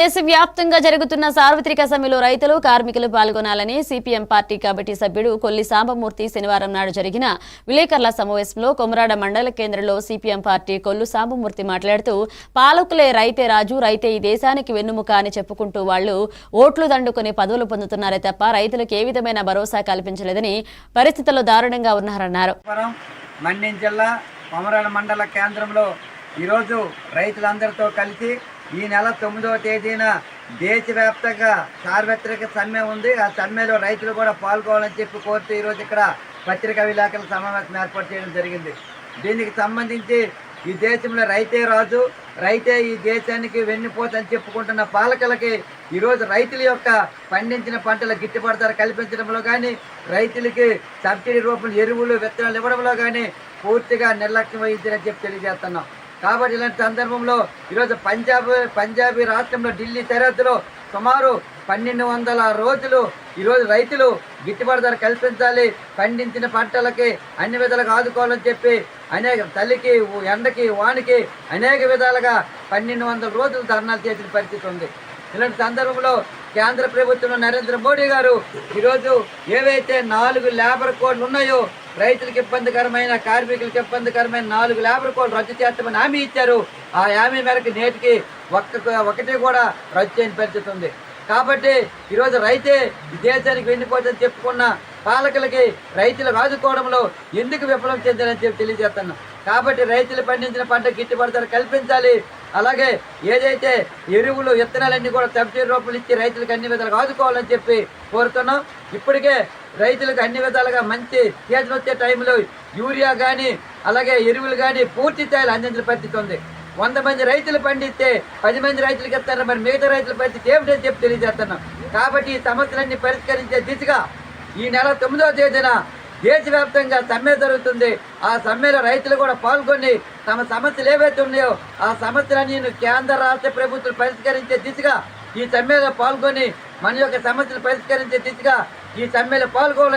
దేశవ్యాప్తంగా జరుగుతున్న సార్వత్రిక సమ్మెలో రైతులు కార్మికులు పాల్గొనాలని సిపిఎం పార్టీ కమిటీ సభ్యుడు కొల్లి సాంబమూర్తి శనివారం నాడు జరిగిన విలేకరుల సమావేశంలో కొమరాడ మండల కేంద్రంలో సిపిఎం పార్టీ కొల్లు సాంబమూర్తి మాట్లాడుతూ పాలకులే రైతే రాజు రైతే ఈ దేశానికి వెన్నుముక అని చెప్పుకుంటూ వాళ్లు ఓట్లు దండుకుని పదవులు పొందుతున్నారే తప్ప రైతులకు ఏ విధమైన భరోసా కల్పించలేదని పరిస్థితుల్లో దారుణంగా ఉన్నారన్నారు. మన్యం జిల్లా కొమరాడ మండల కేంద్రంలో ఈరోజు రైతులందరితో కలిసి ఈ నెల 9వ తేదీన దేశవ్యాప్తంగా సార్వత్రిక సమ్మె ఉంది. ఆ సమ్మెలో రైతులు కూడా పాల్గొనాలని చెప్పి కోరుతూ ఈరోజు ఇక్కడ పత్రికా విలేకరుల సమావేశం ఏర్పాటు చేయడం జరిగింది. దీనికి సంబంధించి ఈ దేశంలో రైతే రాజు రైతే ఈ దేశానికి వెన్నుపోతని చెప్పుకుంటున్న పాలకులకి ఈరోజు రైతుల యొక్క పండించిన పంటల గిట్టుబాటు ధర కల్పించడంలో కానీ రైతులకి సబ్సిడీ రూపంలో ఎరువులు విత్తనాలు ఇవ్వడంలో కానీ పూర్తిగా నిర్లక్ష్యం వహించారని చెప్పి తెలియజేస్తున్నాం. కాబట్టి ఇలాంటి సందర్భంలో ఈరోజు పంజాబీ రాష్ట్రంలో ఢిల్లీ సరిహద్దులో సుమారు 1200 రోజులు ఈరోజు రైతులు గిట్టుబాటు ధర కల్పించాలి, పండించిన పంటలకి అన్ని విధాలుగా ఆదుకోవాలని చెప్పి అనేక తల్లికి ఎండకి వానికి అనేక విధాలుగా 1200 రోజులు ధర్నాలు చేసిన పరిస్థితి ఉంది. ఇలాంటి సందర్భంలో కేంద్ర ప్రభుత్వంలో నరేంద్ర మోడీ గారు ఈరోజు ఏవైతే 4 లేబర్ కోడ్లు ఉన్నాయో రైతులకు ఇబ్బందికరమైన కార్మికులకు ఇబ్బందికరమైన 4 లేబర్ కోడ్లు రద్దు చేస్తామని హామీ ఇచ్చారు. ఆ హామీ మేరకు నేటికి ఒకటి కూడా రద్దు చేయని పరిస్థితి ఉంది. కాబట్టి ఈరోజు రైతే ఈ దేశానికి వెన్నుపోతని చెప్పుకున్న పాలకులకి రైతులకు ఆదుకోవడంలో ఎందుకు విఫలం చెందారని చెప్పి తెలియజేస్తున్నాం. కాబట్టి రైతులు పండించిన పంట గిట్టుబాటు ధర కల్పించాలి. అలాగే ఏదైతే ఎరువులు విత్తనాలన్నీ కూడా సబ్సిడీ రూపాయలు ఇచ్చి రైతులకు అన్ని విధాలుగా ఆదుకోవాలని చెప్పి కోరుతున్నాం. ఇప్పటికే రైతులకు అన్ని విధాలుగా మంచి సీజన్ వచ్చే టైంలో యూరియా కానీ అలాగే ఎరువులు కానీ పూర్తి స్థాయిలో అందించిన పరిస్థితి ఉంది. 100 మంది రైతులు పండిస్తే 10 మంది రైతులకు ఇస్తారు, మరి మిగతా రైతుల పరిస్థితి ఏమిటని చెప్పి తెలియజేస్తున్నాం. కాబట్టి ఈ సమస్యలన్నీ పరిష్కరించే దిశగా ఈ నెల 9వ తేదీన దేశవ్యాప్తంగా సమ్మె జరుగుతుంది. ఆ సమ్మెలో రైతులు కూడా పాల్గొని తమ సమస్యలు ఏవైతే ఉన్నాయో ఆ సమస్యలన్నీ కేంద్ర రాష్ట్ర ప్రభుత్వం పరిష్కరించే దిశగా ఈ సమ్మెలో పాల్గొని మన యొక్క సమస్యలు పరిష్కరించే దిశగా ఈ సమ్మెలో పాల్గొనాలని